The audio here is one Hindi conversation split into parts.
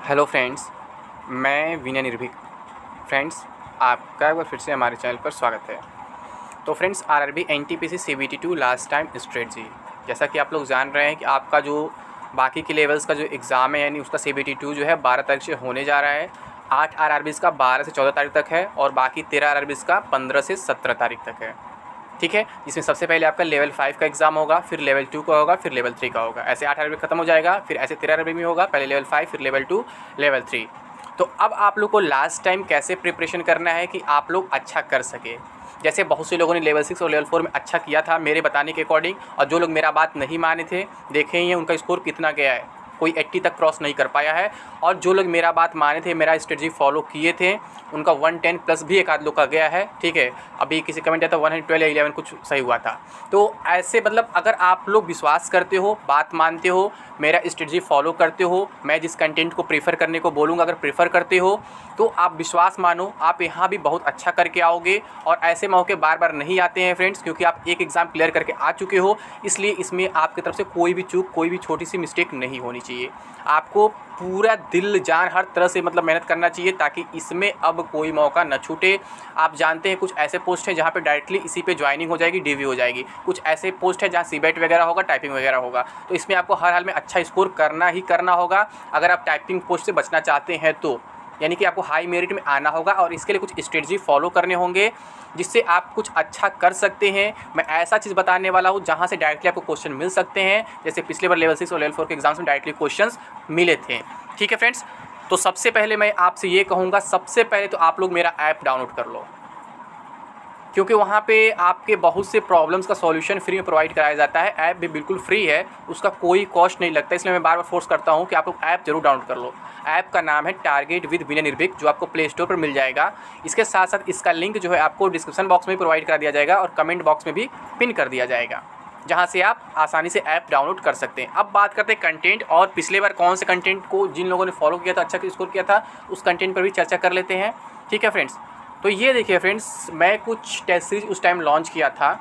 हेलो फ्रेंड्स, मैं विनय निर्भीक। फ्रेंड्स, आपका एक बार फिर से हमारे चैनल पर स्वागत है। तो friends, RRB NTPC CBT 2 last time strategy, जैसा कि आप लोग जान रहे हैं कि आपका जो बाकी के लेवल्स का जो एग्ज़ाम है यानी उसका सीबीटी 2 जो है 12 तारीख से होने जा रहा है। 8 आरआरबीज़ का 12 से 14 तारीख तक है और बाकी 13 आरआरबीज़ का 15 से 17 तारीख तक है। ठीक है, जिसमें सबसे पहले आपका लेवल 5 का एग्ज़ाम होगा, फिर लेवल 2 का होगा, फिर लेवल 3 का होगा। ऐसे 8 आरबी खत्म हो जाएगा, फिर ऐसे 13 आरबी में होगा, पहले लेवल 5 फिर लेवल 2 लेवल 3। तो अब आप लोग को लास्ट टाइम कैसे प्रिपरेशन करना है कि आप लोग अच्छा कर सके। जैसे बहुत से लोगों ने लेवल 6 और लेवल 4 में अच्छा किया था मेरे बताने के अकॉर्डिंग, और जो लोग मेरा बात नहीं माने थे देखे ही हैं उनका स्कोर कितना गया है, कोई 80 तक क्रॉस नहीं कर पाया है। और जो लोग मेरा बात माने थे, मेरा स्ट्रेटजी फॉलो किए थे, उनका 110 प्लस भी एक आध लोग का गया है। ठीक है, अभी किसी कमेंट आया था 112 या 11 कुछ सही हुआ था। तो ऐसे मतलब अगर आप लोग विश्वास करते हो, बात मानते हो, मेरा स्ट्रेटजी फॉलो करते हो, मैं जिस कंटेंट को प्रेफर करने को बोलूँगा अगर प्रेफर करते हो तो आप विश्वास मानो, आप यहाँ भी बहुत अच्छा करके आओगे। और ऐसे मौके बार बार नहीं आते हैं फ्रेंड्स, क्योंकि आप एक एग्ज़ाम क्लियर करके आ चुके हो, इसलिए इसमें आपकी तरफ से कोई भी चूक, कोई भी छोटी सी मिस्टेक नहीं होनी चाहिए। आपको पूरा दिल जान हर तरह से मतलब मेहनत करना चाहिए ताकि इसमें अब कोई मौका न छूटे। आप जानते हैं कुछ ऐसे पोस्ट हैं जहाँ पे डायरेक्टली इसी पे ज्वाइनिंग हो जाएगी, डीवी हो जाएगी। कुछ ऐसे पोस्ट है जहाँ सीबेट वगैरह होगा, टाइपिंग वगैरह होगा। तो इसमें आपको हर हाल में अच्छा स्कोर करना ही करना होगा अगर आप टाइपिंग पोस्ट से बचना चाहते हैं तो। यानी कि आपको हाई मेरिट में आना होगा और इसके लिए कुछ स्ट्रेटजी फॉलो करने होंगे जिससे आप कुछ अच्छा कर सकते हैं। मैं ऐसा चीज़ बताने वाला हूँ जहाँ से डायरेक्टली आपको क्वेश्चन मिल सकते हैं, जैसे पिछले बार लेवल 6 और लेवल 4 के एग्जाम्स में डायरेक्टली क्वेश्चंस मिले थे। ठीक है फ्रेंड्स, तो सबसे पहले मैं आपसे ये कहूँगा, सबसे पहले तो आप लोग मेरा ऐप डाउनलोड कर लो, क्योंकि वहाँ पे आपके बहुत से प्रॉब्लम्स का सॉल्यूशन फ्री में प्रोवाइड कराया जाता है। ऐप भी बिल्कुल फ्री है, उसका कोई कॉस्ट नहीं लगता, इसलिए मैं बार बार फोर्स करता हूँ कि आप लोग ऐप जरूर डाउनलोड कर लो। ऐप का नाम है टारगेट विद विनय निर्भीक, जो आपको प्ले स्टोर पर मिल जाएगा। इसके साथ साथ इसका लिंक जो है आपको डिस्क्रिप्शन बॉक्स में प्रोवाइड करा दिया जाएगा और कमेंट बॉक्स में भी पिन कर दिया जाएगा, जहाँ से आप आसानी से ऐप डाउनलोड कर सकते हैं। अब बात करते हैं कंटेंट, और पिछले बार कौन से कंटेंट को जिन लोगों ने फॉलो किया था, अच्छा स्कोर किया था, उस कंटेंट पर भी चर्चा कर लेते हैं। ठीक है फ्रेंड्स, तो ये देखिए फ्रेंड्स, मैं कुछ टेस्ट सीरीज उस टाइम लॉन्च किया था।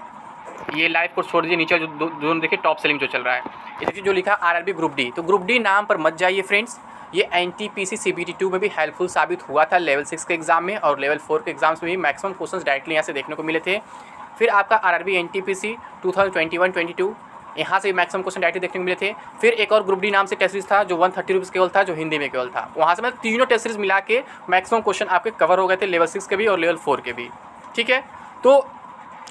ये लाइव कोर्स छोड़ दीजिए, नीचे जो देखिए टॉप सेलिंग जो चल रहा है, ये देखिए जो लिखा आरआरबी ग्रुप डी। तो ग्रुप डी नाम पर मत जाइए फ्रेंड्स, ये एनटीपीसी सीबीटी 2 में भी हेल्पफुल साबित हुआ था लेवल 6 के एग्जाम में, और लेवल 4 के एग्जाम्स में भी मैक्सिमम क्वेश्चंस डायरेक्टली यहाँ से देखने को मिले थे। फिर आपका आरआरबी एनटीपीसी 2021-22, यहाँ से मैक्सिमम क्वेश्चन डायरेक्टली देखने को मिले थे। फिर एक और ग्रुप डी नाम से टेस्ट सीरीज था जो 130 रुपीज़ केवल था, जो हिंदी में केवल था। वहाँ से मैं तीनों टेस्ट सीरीज मिला के मैक्सिमम क्वेश्चन आपके कवर हो गए थे, लेवल 6 के भी और लेवल 4 के भी। ठीक है, तो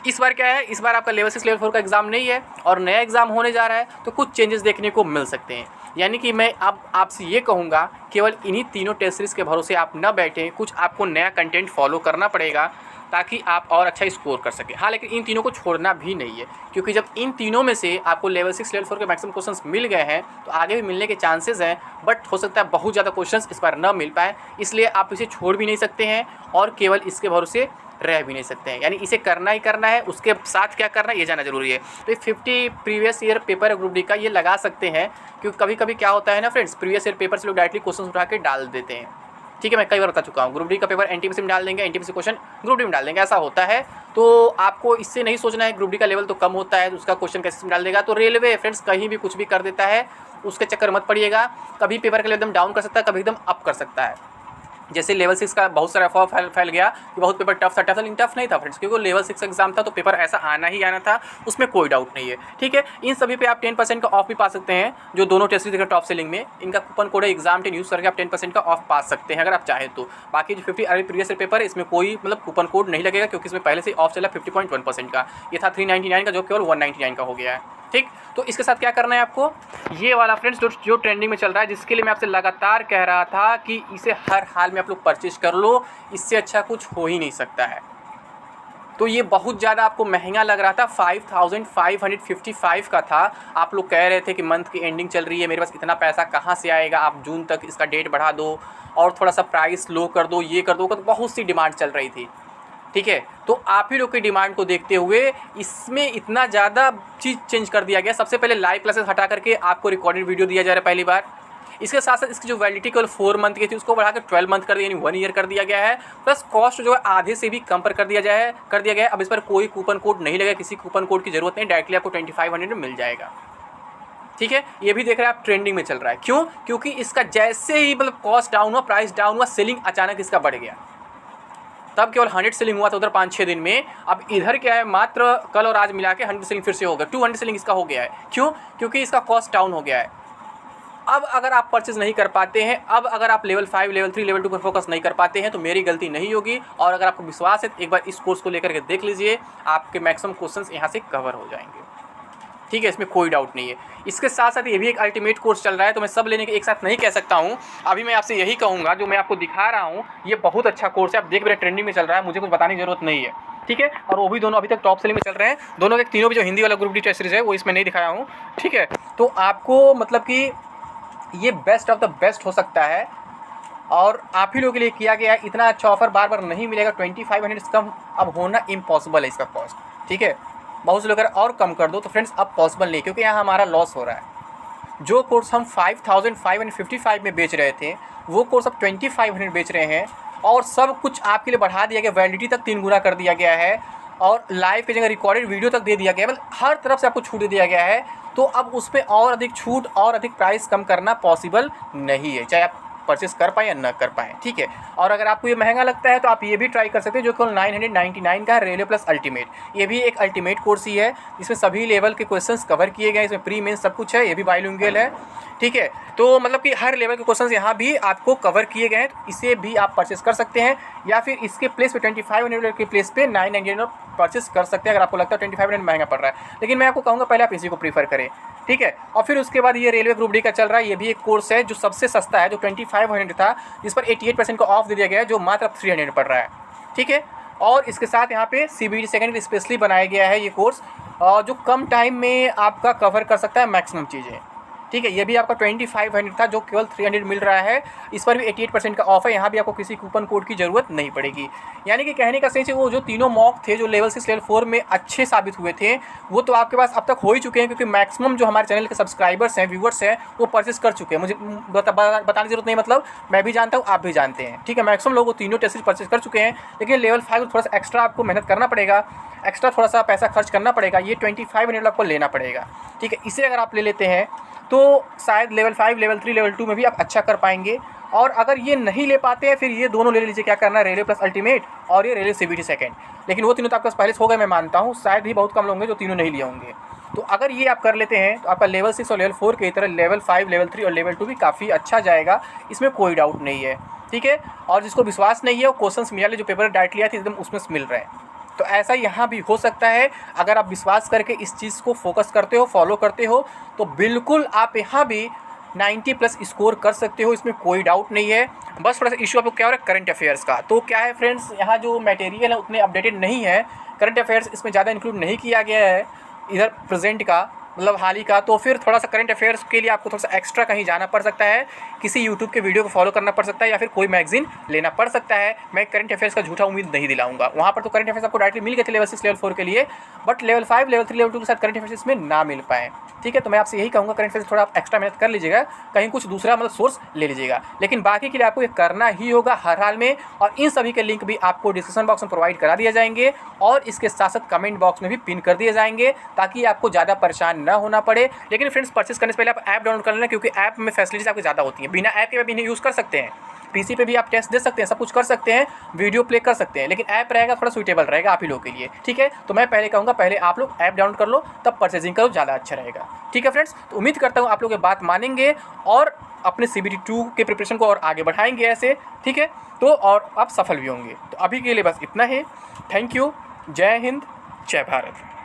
इस बार क्या है, इस बार आपका लेवल 6 लेवल 4 का एग्ज़ाम नहीं है और नया एग्ज़ाम होने जा रहा है, तो कुछ चेंजेस देखने को मिल सकते हैं। यानी कि मैं अब आपसे ये कहूँगा, केवल इन्हीं तीनों टेस्ट सीरीज़ के भरोसे आप न बैठें, कुछ आपको नया कंटेंट फॉलो करना पड़ेगा ताकि आप और अच्छा स्कोर कर सकें। हाँ, लेकिन इन तीनों को छोड़ना भी नहीं है, क्योंकि जब इन तीनों में से आपको लेवल 6 लेवल 4 के मैक्सिमम क्वेश्चंस मिल गए हैं तो आगे भी मिलने के चांसेस हैं, बट हो सकता है बहुत ज़्यादा क्वेश्चंस इस बार न मिल पाए, इसलिए आप इसे छोड़ भी नहीं सकते हैं और केवल इसके भरोसे रह भी नहीं सकते हैं। यानी इसे करना ही करना है, उसके साथ क्या करना है ये जानना जरूरी है। तो ये 50 प्रीवियस ईयर पेपर है ग्रुप डी का, ये लगा सकते हैं, क्योंकि कभी कभी क्या होता है ना फ्रेंड्स, प्रीवियस ईयर पेपर से लोग डायरेक्टली क्वेश्चन उठा के डाल देते हैं। ठीक है, मैं कई बार बता चुका हूँ, ग्रुप डी का पेपर एनटीपीसी में डाल देंगे, एनटीपीसी क्वेश्चन ग्रुप डी में डाल देंगे, ऐसा होता है। तो आपको इससे नहीं सोचना है ग्रुप डी का लेवल तो कम होता है, तो उसका क्वेश्चन कैसे डाल देगा। तो रेलवे फ्रेंड्स कहीं भी कुछ भी कर देता है, उसके चक्कर मत पड़िएगा। कभी पेपर के लेवल एकदम डाउन कर सकता है, कभी एकदम अप कर सकता है। जैसे लेवल 6 का बहुत सारा अफवाह फैल गया कि बहुत पेपर टफ था, लेकिन टफ नहीं था फ्रेंड्स, क्योंकि लेवल 6 एग्जाम था तो पेपर ऐसा आना ही आना था, उसमें कोई डाउट नहीं है। ठीक है, इन सभी पे आप 10% का ऑफ भी पा सकते हैं, जो दोनों टेस्ट सीरीज टॉप सेलिंग में इनका कूपन कोड है एग्जाम 10 यूज़ करके आप 10% का ऑफ पा सकते हैं अगर आप चाहें तो। बाकी जो 50 अरबी प्रीवियस ईयर पेपर है, इसमें कोई मतलब कूपन कोड नहीं लगेगा, क्योंकि इसमें पहले से ऑफ चला 50.1% का। ये था 399 का, जो केवल 199 का हो गया है। ठीक, तो इसके साथ क्या करना है आपको, ये वाला फ्रेंड्स जो ट्रेंडिंग में चल रहा है, जिसके लिए मैं आपसे लगातार कह रहा था कि इसे हर हाल में आप लोग परचेज कर लो, इससे अच्छा कुछ हो ही नहीं सकता है। तो ये बहुत ज़्यादा आपको महंगा लग रहा था, 5555 का था। आप लोग कह रहे थे कि मंथ की एंडिंग चल रही है, मेरे पास इतना पैसा कहाँ से आएगा, आप जून तक इसका डेट बढ़ा दो और थोड़ा सा प्राइस लो कर दो, ये कर दो, तो बहुत सी डिमांड चल रही थी। ठीक है, तो आप ही लोग की डिमांड को देखते हुए इसमें इतना ज़्यादा चीज़ चेंज कर दिया गया। सबसे पहले लाइव क्लासेस हटा करके आपको रिकॉर्डेड वीडियो दिया जा रहा है पहली बार। इसके साथ साथ इसकी जो वैलिडिटी केवल 4 मंथ की थी उसको बढ़ा कर 12 मंथ कर दिया, यानी 1 ईयर कर दिया गया है। प्लस कॉस्ट जो है आधे से भी कम पर कर दिया गया है। अब इस पर कोई कूपन कोड नहीं लगेगा, किसी कूपन कोड की जरूरत नहीं, डायरेक्टली आपको 2500 में मिल जाएगा। ठीक है, ये भी देख रहे हैं आप ट्रेंडिंग में चल रहा है। क्यों? क्योंकि इसका जैसे ही मतलब कॉस्ट डाउन हुआ, प्राइस डाउन हुआ, सेलिंग अचानक इसका बढ़ गया। तब केवल 100 सेलिंग हुआ था उधर 5-6 दिन में। अब इधर क्या है, मात्र कल और आज मिला के 100 सेलिंग फिर से हो गया, 200 सेलिंग इसका हो गया है। क्यों? क्योंकि इसका कॉस्ट डाउन हो गया है। अब अगर आप परचेज नहीं कर पाते हैं, अब अगर आप लेवल 5, लेवल 3, लेवल 2 पर फोकस नहीं कर पाते हैं तो मेरी गलती नहीं होगी। और अगर आपको विश्वास है तो एक बार इस कोर्स को लेकर के देख लीजिए, आपके मैक्सिमम क्वेश्चंस यहाँ से कवर हो जाएंगे। ठीक है, इसमें कोई डाउट नहीं है। इसके साथ साथ ये भी एक अल्टीमेट कोर्स चल रहा है, तो मैं सब लेने के एक साथ नहीं कह सकता हूँ। अभी मैं आपसे यही कहूँगा, जो मैं आपको दिखा रहा हूँ ये बहुत अच्छा कोर्स है। आप देख रहे हैं ट्रेंडिंग में चल रहा है, मुझे कुछ बताने की जरूरत नहीं है। ठीक है, और वो भी दोनों अभी तक टॉप सेलिंग में चल रहे हैं। दोनों के तीनों भी जो हिंदी वाला ग्रुप डी टेस्ट सीरीज है वो इसमें नहीं दिखाया हूँ। ठीक है, तो आपको मतलब कि ये बेस्ट ऑफ द बेस्ट हो सकता है और आप ही लोगों के लिए किया गया है। इतना अच्छा ऑफर बार बार नहीं मिलेगा। 2500 से कम अब होना इम्पॉसिबल है इसका कॉस्ट। ठीक है, बहुत से लोग अगर और कम कर दो तो फ्रेंड्स अब पॉसिबल नहीं, क्योंकि यहाँ हमारा लॉस हो रहा है। जो कोर्स हम 5555 में बेच रहे थे वो कोर्स अब 2500 बेच रहे हैं, और सब कुछ आपके लिए बढ़ा दिया गया। वैलिडिटी तक 3 गुना कर दिया गया है, और लाइव की जगह रिकॉर्डेड वीडियो तक दे दिया गया है। मतलब हर तरफ से आपको छूट दे दिया गया है। तो अब उस पर और अधिक छूट और अधिक प्राइस कम करना पॉसिबल नहीं है, चाहे आप परचेस कर पाएँ या न कर पाएँ। ठीक है, और अगर आपको ये महंगा लगता है तो आप ये भी ट्राई कर सकते हैं, जो केवल 999 का है, रेलवे प्लस अल्टीमेट। ये भी एक अल्टीमेट कोर्स ही है, इसमें सभी लेवल के क्वेश्चंस कवर किए गए, इसमें प्री मेंस सब कुछ है। ये भी बाइलिंगुअल है। ठीक है, तो मतलब कि हर लेवल के क्वेश्चंस यहाँ भी आपको कवर किए गए हैं, तो इसे भी आप परचेस कर सकते हैं, या फिर इसके प्लेस पे 2500 के प्लेस पे 999 परचेस कर सकते हैं अगर आपको लगता है 2500 महंगा पड़ रहा है। लेकिन मैं आपको कहूँगा पहले आप इसी को प्रीफर करें। ठीक है, और फिर उसके बाद ये रेलवे ग्रुप डी का चल रहा है। ये भी एक कोर्स है जो सबसे सस्ता है, जो 2500 था, जिस पर 88% का ऑफ दे दिया गया है, जो मात्र 300 पड़ रहा है। ठीक है, और इसके साथ यहाँ पे CBT सेकंड के स्पेशली बनाया गया है ये कोर्स, जो कम टाइम में आपका कवर कर सकता है मैक्सिमम चीज़ें। ठीक है, ये भी आपका 2500 था, जो केवल 300 मिल रहा है। इस पर भी 88% का ऑफ है। यहाँ भी आपको किसी कूपन कोड की ज़रूरत नहीं पड़ेगी। यानी कि कहने का सेंस है, वो जो तीनों मॉक थे जो लेवल 6 लेवल 4 में अच्छे साबित हुए थे, वो तो आपके पास अब तक हो ही चुके हैं, क्योंकि मैक्सिमम जो हमारे चैनल के सब्सक्राइबर्स हैं, व्यूवर्स हैं, वो परचेस कर चुके हैं। मुझे बताने की जरूरत नहीं, मतलब मैं भी जानता हूँ, आप भी जानते हैं। ठीक है, मैक्सिमम लोग वो तीनों टेस्ट सीरीज परचेस कर चुके हैं। लेकिन लेवल 5 थोड़ा सा एक्स्ट्रा आपको मेहनत करना पड़ेगा, एक्स्ट्रा थोड़ा सा पैसा खर्च करना पड़ेगा। ये 2500 आपको लेना पड़ेगा। ठीक है, इसे अगर आप ले लेते हैं तो शायद लेवल 5, लेवल 3, लेवल 2 में भी आप अच्छा कर पाएंगे। और अगर ये नहीं ले पाते हैं, फिर ये दोनों ले लीजिए। क्या करना है, रेलवे प्लस अल्टीमेट और ये रेलवे CBT सेकंड। लेकिन वो तीनों तो आपके पास पहले से हो गए, मैं मानता हूँ। शायद ही बहुत कम लोग होंगे जो तीनों नहीं लिए होंगे। तो अगर ये आप कर लेते हैं तो आपका लेवल 6 और लेवल 4 की तरह लेवल 5, लेवल 3 और लेवल 2 भी काफ़ी अच्छा जाएगा, इसमें कोई डाउट नहीं है। ठीक है, और जिसको विश्वास नहीं है वो क्वेश्चंस मिला, जो पेपर डायरेक्ट लिया था एकदम उसमें मिल रहे हैं। तो ऐसा यहाँ भी हो सकता है। अगर आप विश्वास करके इस चीज़ को फोकस करते हो, फॉलो करते हो, तो बिल्कुल आप यहाँ भी 90+ स्कोर कर सकते हो, इसमें कोई डाउट नहीं है। बस थोड़ा सा इशू आपको क्या हो रहा है, करंट अफेयर्स का। तो क्या है फ्रेंड्स, यहाँ जो मटेरियल है उतने अपडेटेड नहीं है, करंट अफेयर्स इसमें ज़्यादा इंक्लूड नहीं किया गया है इधर प्रेजेंट का, मतलब हाल ही का। तो फिर थोड़ा सा करंट अफेयर्स के लिए आपको थोड़ा सा एक्स्ट्रा कहीं जाना पड़ सकता है, किसी यूट्यूब के वीडियो को फॉलो करना पड़ सकता है, या फिर कोई मैगजीन लेना पड़ सकता है। मैं करंट अफेयर्स का झूठा उम्मीद नहीं दिलाऊंगा। वहाँ पर तो करंट अफेयर्स आपको डायरेक्टली मिल गए थे लेवल 6 लेवल 4 के लिए, बट लेवल 5, लेवल 3, लेवल 2 के साथ करंट अफेयर्स में ना मिल पाए। ठीक है, तो मैं आपसे यही कहूँगा करंट अफेयर्स थोड़ा आप एक्स्ट्रा मेहनत कर लीजिएगा, कहीं कुछ दूसरा मतलब सोर्स ले लीजिएगा। लेकिन बाकी के लिए आपको ये करना ही होगा हर हाल में। और इन सभी के लिंक भी आपको डिस्क्रिप्शन बॉक्स में प्रोवाइड करा दिए जाएंगे, और इसके साथ साथ कमेंट बॉक्स में भी पिन कर दिए जाएंगे, ताकि आपको ज़्यादा परेशान ना होना पड़े। लेकिन फ्रेंड्स, परचेस करने से पहले आप ऐप डाउनलोड कर लेना, क्योंकि ऐप में फैसिलिटीज आपकी ज़्यादा होती हैं। बिना ऐप के भी इन्हें यूज़ कर सकते हैं, पीसी पे भी आप टेस्ट दे सकते हैं, सब कुछ कर सकते हैं, वीडियो प्ले कर सकते हैं। लेकिन ऐप रहेगा थोड़ा सूटेबल रहेगा आप ही लोगों के लिए। ठीक है, तो मैं पहले कहूँगा पहले आप लोग ऐप डाउनलोड कर लो, तब परचेजिंग करो, ज़्यादा अच्छा रहेगा। ठीक है फ्रेंड्स, तो उम्मीद करता हूँ आप लोग ये बात मानेंगे और अपने CBT 2 के प्रिपरेशन को और आगे बढ़ाएंगे ऐसे। ठीक है, तो और आप सफल भी होंगे। तो अभी के लिए बस इतना ही। Thank you. जय हिंद, जय भारत।